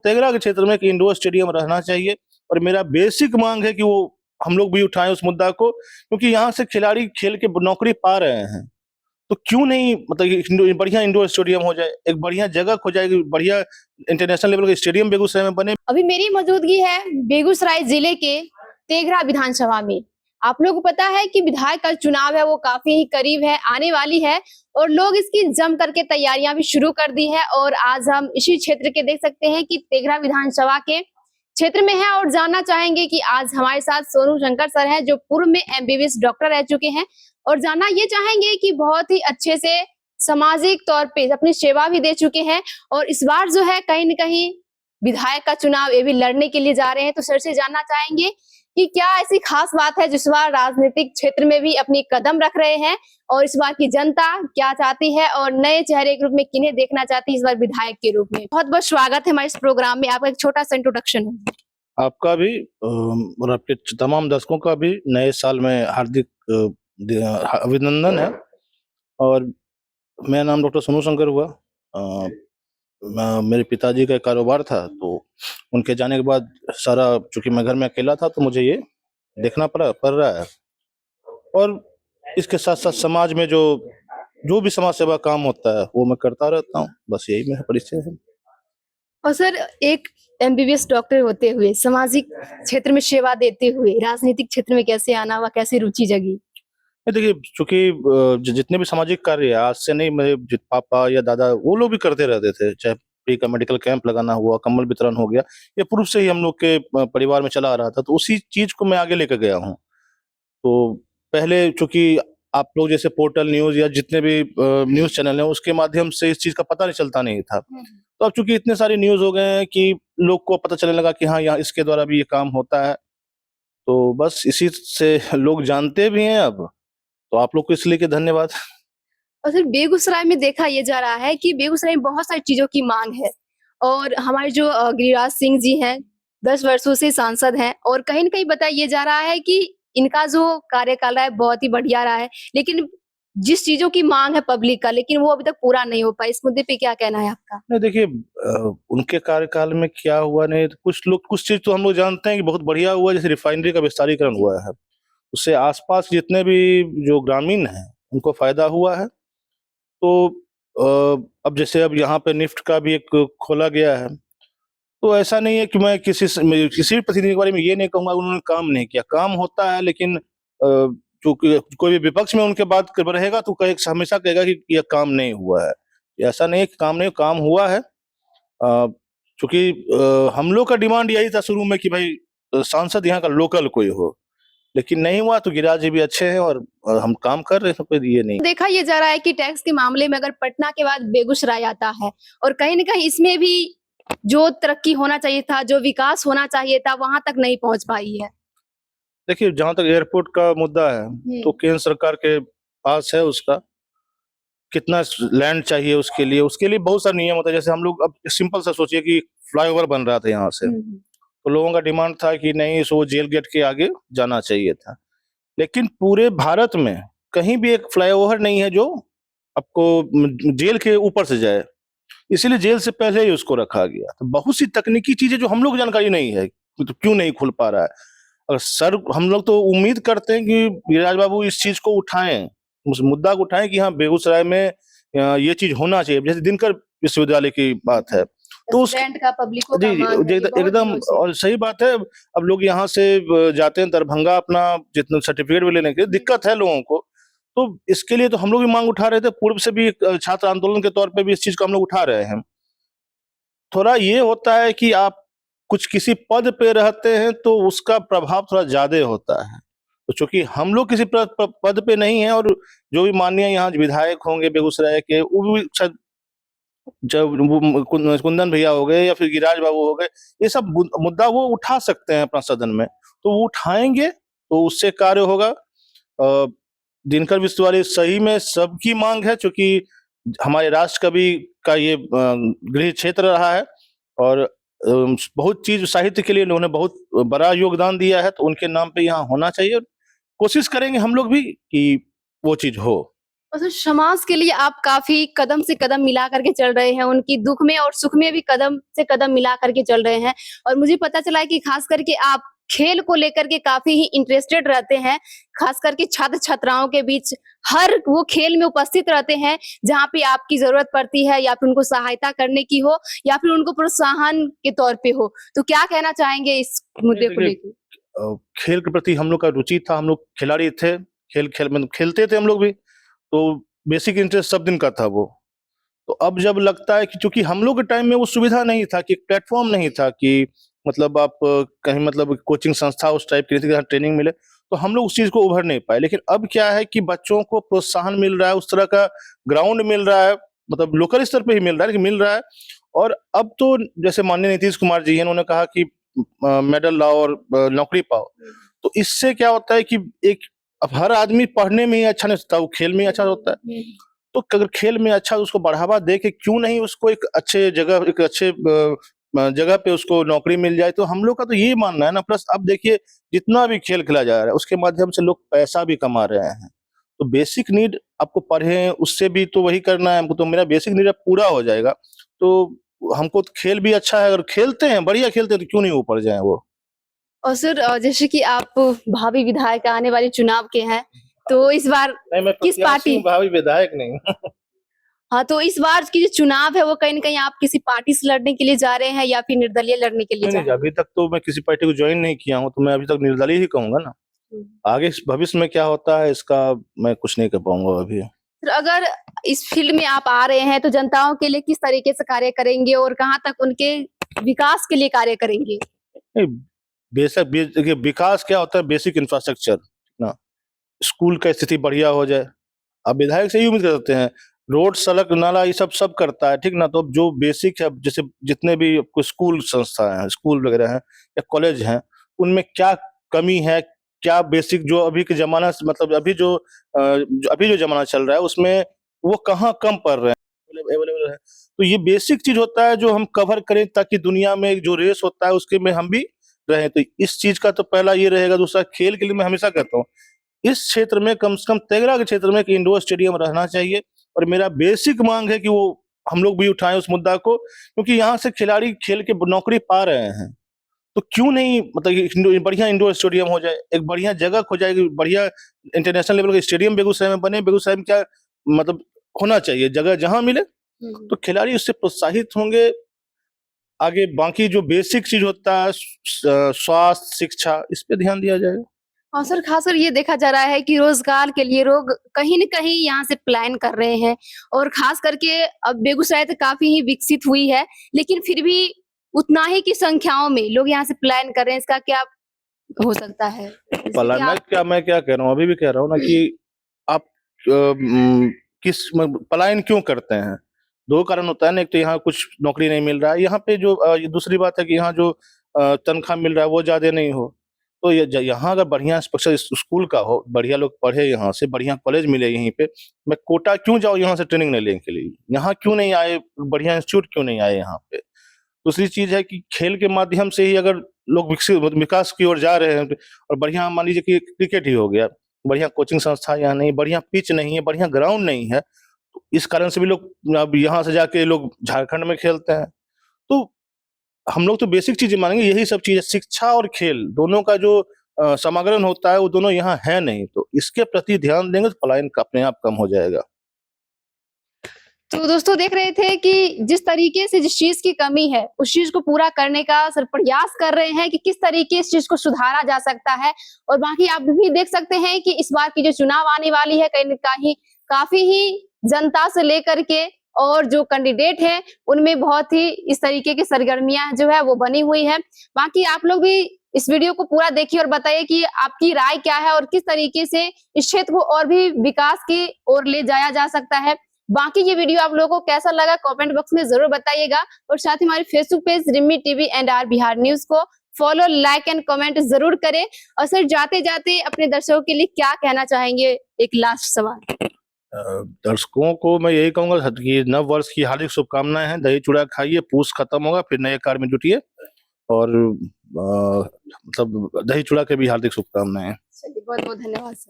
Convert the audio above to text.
तेघरा के क्षेत्र में एक इंडोर स्टेडियम रहना चाहिए और मेरा बेसिक मांग है कि वो हम लोग भी उठाएं उस मुद्दा को, क्योंकि यहाँ से खिलाड़ी खेल के नौकरी पा रहे हैं। तो क्यों नहीं मतलब बढ़िया इंडोर स्टेडियम हो जाए, एक बढ़िया जगह हो जाएगी, बढ़िया इंटरनेशनल लेवल का स्टेडियम बेगूसराय में बने। अभी मेरी मौजूदगी है बेगूसराय जिले के तेघरा विधानसभा में। आप लोगों को पता है कि विधायक का चुनाव है वो काफी ही करीब है, आने वाली है और लोग इसकी जम करके तैयारियां भी शुरू कर दी है। और आज हम इसी क्षेत्र के देख सकते हैं कि तेघरा विधानसभा के क्षेत्र में है और जानना चाहेंगे कि आज हमारे साथ सोनू शंकर सर हैं जो पूर्व में एमबीबीएस डॉक्टर रह चुके हैं और जानना ये चाहेंगे कि बहुत ही अच्छे से सामाजिक तौर पे अपनी सेवा भी दे चुके हैं और इस बार जो है कहीं न कहीं विधायक का चुनाव ये भी लड़ने के लिए जा रहे हैं। तो सर से जानना चाहेंगे कि क्या ऐसी खास बात है जिस बार राजनीतिक क्षेत्र में भी अपनी कदम रख रहे हैं और इस बार की जनता क्या चाहती है और नए चेहरे के रूप में किन्हें देखना चाहती है इस बार विधायक के रूप में। बहुत बहुत स्वागत है हमारे इस प्रोग्राम में, आपका एक छोटा सा इंट्रोडक्शन हो। आपका भी और आपके तमाम दर्शकों का भी नए साल में हार्दिक अभिनंदन है। और मेरा नाम डॉक्टर सोनू शंकर हुआ। मेरे पिताजी का एक कारोबार था, तो उनके जाने के बाद सारा, चूंकि मैं घर में अकेला था तो मुझे ये देखना पड़ रहा है। और इसके साथ साथ समाज में जो भी समाज सेवा काम होता है वो मैं करता रहता हूँ। बस यही मेरा परिचय है। और सर, एक एमबीबीएस डॉक्टर होते हुए सामाजिक क्षेत्र में सेवा देते हुए राजनीतिक क्षेत्र में कैसे आना हुआ, कैसे रुचि जगी? देखिए, चूंकि जितने भी सामाजिक कार्य आज से नहीं, मेरे पापा या दादा वो लोग भी करते रहते थे। चाहे फ्री का मेडिकल कैंप लगाना हुआ, कंबल वितरण हो गया, ये पूर्व से ही हम लोग के परिवार में चला आ रहा था, तो उसी चीज को मैं आगे लेकर गया हूँ। तो पहले चूंकि आप लोग जैसे पोर्टल न्यूज या जितने भी न्यूज चैनल हैं उसके माध्यम से इस चीज का पता नहीं चलता नहीं था। तो अब चूंकि इतने सारे न्यूज हो गए हैं कि लोग को पता चलने लगा कि हाँ, यहाँ इसके द्वारा भी ये काम होता है, तो बस इसी से लोग जानते भी हैं अब। तो आप लोग को इसलिए के धन्यवाद। और सर, बेगूसराय में देखा ये जा रहा है कि बेगूसराय में बहुत सारी चीजों की मांग है और हमारे जो गिरिराज सिंह जी हैं 10 वर्षों से सांसद हैं और कहीं न कहीं बताया जा रहा है कि इनका जो कार्यकाल है बहुत ही बढ़िया रहा है, लेकिन जिस चीजों की मांग है पब्लिक का, लेकिन वो अभी तक पूरा नहीं हो पाया। इस मुद्दे पे क्या कहना है आपका? नहीं, देखिए, उनके कार्यकाल में क्या हुआ नहीं, तो कुछ चीज तो हम लोग जानते हैं कि बहुत बढ़िया हुआ, जैसे रिफाइनरी का विस्तारीकरण हुआ है, उससे आसपास जितने भी जो ग्रामीण हैं उनको फायदा हुआ है। तो अब जैसे अब यहाँ पे निफ्ट का भी एक खोला गया है, तो ऐसा नहीं है कि मैं किसी भी प्रतिनिधि के बारे में ये नहीं कहूंगा उन्होंने काम नहीं किया। काम होता है, लेकिन चूंकि कोई भी विपक्ष में उनके बात रहेगा तो हमेशा कहेगा कि यह काम नहीं हुआ है। ऐसा नहीं है कि काम नहीं, काम हुआ है। चूंकि हम लोग का डिमांड यही था शुरू में कि भाई सांसद यहाँ का लोकल कोई हो, लेकिन नहीं हुआ। तो गिरिराज जी भी अच्छे हैं और हम काम कर रहे हैं, कोई ये नहीं। देखा ये जा रहा है कि टैक्स के मामले में अगर पटना के बाद बेगूसराय आता है और कहीं न कहीं इसमें भी जो तरक्की होना चाहिए था, जो विकास होना चाहिए था, वहां तक नहीं पहुंच पाई है। देखिए, जहां तक एयरपोर्ट का मुद्दा है तो केंद्र सरकार के पास है, उसका कितना लैंड चाहिए उसके लिए बहुत सारे नियम होता है। जैसे हम लोग अब सिंपल सा सोचिए कि फ्लाईओवर बन रहा था यहाँ से, तो लोगों का डिमांड था कि नहीं, सो जेल गेट के आगे जाना चाहिए था। लेकिन पूरे भारत में कहीं भी एक फ्लाईओवर नहीं है जो आपको जेल के ऊपर से जाए, इसीलिए जेल से पहले ही उसको रखा गया। तो बहुत सी तकनीकी चीजें जो हम लोग जानकारी नहीं है, तो क्यों नहीं खुल पा रहा है। और सर, हम लोग तो उम्मीद करते हैं कि गिरिराज बाबू इस चीज को उठाएं, उस मुद्दा को उठाएं कि हाँ, बेगूसराय में ये चीज होना चाहिए। जैसे दिनकर विश्वविद्यालय की बात है, तो उस का पब्लिकों का जी मांग है, एकदम और सही बात है। अब लोग यहाँ से जाते हैं दरभंगा अपना जितना सर्टिफिकेट भी लेने के, दिक्कत है लोगों को। तो इसके लिए तो हम लोग भी मांग उठा रहे थे, पूर्व से भी छात्र आंदोलन के तौर पे भी इस चीज को हम लोग उठा रहे हैं। थोड़ा ये होता है कि आप कुछ किसी पद पे रहते हैं तो उसका प्रभाव थोड़ा ज्यादा होता है। तो चूंकि हम लोग किसी पद पे नहीं है, और जो भी माननीय यहाँ विधायक होंगे बेगूसराय के, वो भी शायद जब वो कुंदन भैया हो गए या फिर गिरिराज बाबू हो गए, ये सब मुद्दा वो उठा सकते हैं अपना सदन में, तो वो उठाएंगे तो उससे कार्य होगा। दिनकर विश्वविद्यालय सही में सबकी मांग है, क्योंकि हमारे राष्ट्र कवि का ये गृह क्षेत्र रहा है और बहुत चीज साहित्य के लिए उन्होंने बहुत बड़ा योगदान दिया है, तो उनके नाम पे यहाँ होना चाहिए। कोशिश करेंगे हम लोग भी कि वो चीज हो। और सर समाज के लिए आप काफी कदम से कदम मिला करके चल रहे हैं, उनकी दुख में और सुख में भी कदम से कदम मिला करके चल रहे हैं। और मुझे पता चला है कि खास करके आप खेल को लेकर के काफी ही इंटरेस्टेड रहते हैं, खास करके छात्र छात्राओं के बीच हर वो खेल में उपस्थित रहते हैं जहाँ पे आपकी जरूरत पड़ती है, या फिर उनको सहायता करने की हो या फिर उनको प्रोत्साहन के तौर पे हो। तो क्या कहना चाहेंगे इस मुद्दे को लेकर? खेल के प्रति हम लोग का रुचि था, हम लोग खिलाड़ी थे, मतलब खेलते थे हम लोग भी, तो बेसिक इंटरेस्ट सब दिन का था वो। तो अब जब लगता है कि चूंकि हम लोग के टाइम में वो सुविधा नहीं था, कि प्लेटफॉर्म नहीं था कि मतलब आप कहीं मतलब कोचिंग संस्था उस टाइप की जहाँ ट्रेनिंग मिले, तो हम लोग उस चीज को उभर नहीं पाए। लेकिन अब क्या है कि बच्चों को प्रोत्साहन मिल रहा है, उस तरह का ग्राउंड मिल रहा है, मतलब लोकल स्तर पे ही मिल रहा है, लेकिन मिल रहा है। और अब तो जैसे माननीय नीतीश कुमार जी हैं, उन्होंने कहा कि मेडल लाओ और नौकरी पाओ। तो इससे क्या होता है कि एक अब हर आदमी पढ़ने में ही अच्छा नहीं होता, वो खेल में ही अच्छा होता है। तो अगर खेल में अच्छा उसको बढ़ावा दे के क्यों नहीं उसको एक अच्छे जगह, एक अच्छे जगह पे उसको नौकरी मिल जाए। तो हम लोग का तो ये मानना है ना। प्लस अब देखिए जितना भी खेल खेला जा रहा है उसके माध्यम से लोग पैसा भी कमा रहे हैं। तो बेसिक नीड आपको पढ़े उससे भी तो वही करना है हमको, तो मेरा बेसिक नीड अब पूरा हो जाएगा। तो हमको तो खेल भी अच्छा है, अगर खेलते हैं बढ़िया खेलते हैं तो क्यों नहीं ऊपर जाए वो। और सर जैसे कि आप भावी विधायक आने वाले चुनाव के हैं, तो इस बार नहीं, मैं किस पार्टी? भावी विधायक नहीं। हाँ, तो इस बार की जो चुनाव है वो कहीं न कहीं आप किसी पार्टी से लड़ने के लिए जा रहे हैं या फिर निर्दलीय लड़ने के लिए नहीं जा नहीं, रहे हैं? अभी तक तो मैं किसी पार्टी को ज्वाइन नहीं किया हूँ, तो मैं अभी तक निर्दलीय ही कहूंगा ना। आगे इस भविष्य में क्या होता है इसका मैं कुछ नहीं कर पाऊंगा अभी। तो अगर इस फील्ड में आप आ रहे हैं तो जनताओं के लिए किस तरीके से कार्य करेंगे और कहाँ तक उनके विकास के लिए कार्य करेंगे? नहीं, देखिए विकास क्या होता है, बेसिक इंफ्रास्ट्रक्चर ना, स्कूल का स्थिति बढ़िया हो जाए। अब विधायक से ही उम्मीद कर सकते हैं, रोड सड़क नाला ये सब सब करता है, ठीक ना। तो अब जो बेसिक है, जैसे जितने भी आपको स्कूल संस्था हैं, स्कूल वगैरह हैं या कॉलेज हैं, उनमें क्या कमी है, क्या बेसिक जो अभी के जमाना से मतलब अभी जो जमाना चल रहा है उसमें वो कहाँ कम पड़ रहे हैं, अवेलेबल है। तो ये बेसिक चीज होता है जो हम कवर करें, ताकि दुनिया में जो रेस होता है उसके में हम भी रहें। तो इस चीज का तो पहला ये रहेगा। दूसरा, खेल के लिए मैं हमेशा कहता हूँ इस क्षेत्र में कम से कम तेघड़ा के क्षेत्र में एक इंडोर स्टेडियम रहना चाहिए। और मेरा बेसिक मांग है कि वो हम लोग भी उठाएं उस मुद्दा को, क्योंकि यहाँ से खिलाड़ी खेल के नौकरी पा रहे हैं। तो क्यों नहीं मतलब बढ़िया इंडोर स्टेडियम हो जाए, एक बढ़िया जगह हो जाएगी, बढ़िया इंटरनेशनल लेवल का स्टेडियम बेगूसराय में बने। बेगूसराय में क्या मतलब होना चाहिए, जगह जहां मिले तो खिलाड़ी उससे प्रोत्साहित होंगे। आगे बाकी जो बेसिक चीज होता है स्वास्थ्य शिक्षा, इस पे ध्यान दिया जाएगा। और सर खासकर ये देखा जा रहा है कि रोजगार के लिए लोग कहीं न कहीं यहाँ से पलायन कर रहे हैं, और खास करके अब बेगूसराय तो काफी ही विकसित हुई है, लेकिन फिर भी उतना ही की संख्याओं में लोग यहाँ से पलायन कर रहे हैं। इसका क्या हो सकता है? जैसे कि मैं क्या कह रहा हूँ, अभी भी कह रहा हूँ ना कि आप पलायन क्यों करते हैं। दो कारण होता है ना, एक तो यहाँ कुछ नौकरी नहीं मिल रहा है, यहाँ पे जो ये दूसरी बात है कि यहाँ जो तनख्वाह मिल रहा है वो ज्यादा नहीं हो। तो यहाँ अगर बढ़िया स्कूल का हो, बढ़िया लोग पढ़े, यहाँ से बढ़िया कॉलेज मिले यहीं पे, मैं कोटा क्यों जाऊँ यहाँ से ट्रेनिंग नहीं लेने के लिए, यहाँ क्यों नहीं आए, बढ़िया इंस्टीट्यूट क्यों नहीं आए यहाँ पे। दूसरी चीज है कि खेल के माध्यम से ही अगर लोग विकास की ओर जा रहे हैं, और बढ़िया मान लीजिए कि क्रिकेट ही हो गया, बढ़िया कोचिंग संस्था यहाँ नहीं, बढ़िया पिच नहीं है, बढ़िया ग्राउंड नहीं है, तो इस कारण से भी लोग अब यहाँ से जाके लोग झारखंड में खेलते हैं। तो हम लोग तो बेसिक चीजें मानेंगे, यही सब चीजें शिक्षा और खेल दोनों का जो समागम होता है वो दोनों यहाँ है नहीं। तो इसके प्रति ध्यान देंगे तो पलायन अपने आप कम हो जाएगा। तो दोस्तों देख रहे थे कि जिस तरीके से जिस चीज की कमी है उस चीज को पूरा करने का सर प्रयास कर रहे हैं कि किस तरीके इस चीज को सुधारा जा सकता है। और बाकी आप भी देख सकते हैं कि इस बार की जो चुनाव आने वाली है कहीं न कहीं काफी ही जनता से लेकर के और जो कैंडिडेट है उनमें बहुत ही इस तरीके की सरगर्मियां जो है वो बनी हुई है। बाकी आप लोग भी इस वीडियो को पूरा देखिए और बताइए कि आपकी राय क्या है और किस तरीके से इस क्षेत्र को और भी विकास की ओर ले जाया जा सकता है। बाकी ये वीडियो आप लोगों को कैसा लगा कमेंट बॉक्स में जरूर बताइएगा, और साथ ही हमारे Facebook page Rimi TV and R Bihar news को फॉलो, लाइक एंड कमेंट जरूर करें। और सर जाते जाते अपने दर्शकों के लिए क्या कहना चाहेंगे, एक लास्ट सवाल। दर्शकों को मैं यही कहूंगा कि नव वर्ष की हार्दिक शुभकामनाएं हैं। दही चूड़ा खाइए, पूस खत्म होगा, फिर नए कार्य में जुटिए, और मतलब दही चूड़ा के भी हार्दिक शुभकामनाएं। चलिए बहुत बहुत धन्यवाद सर।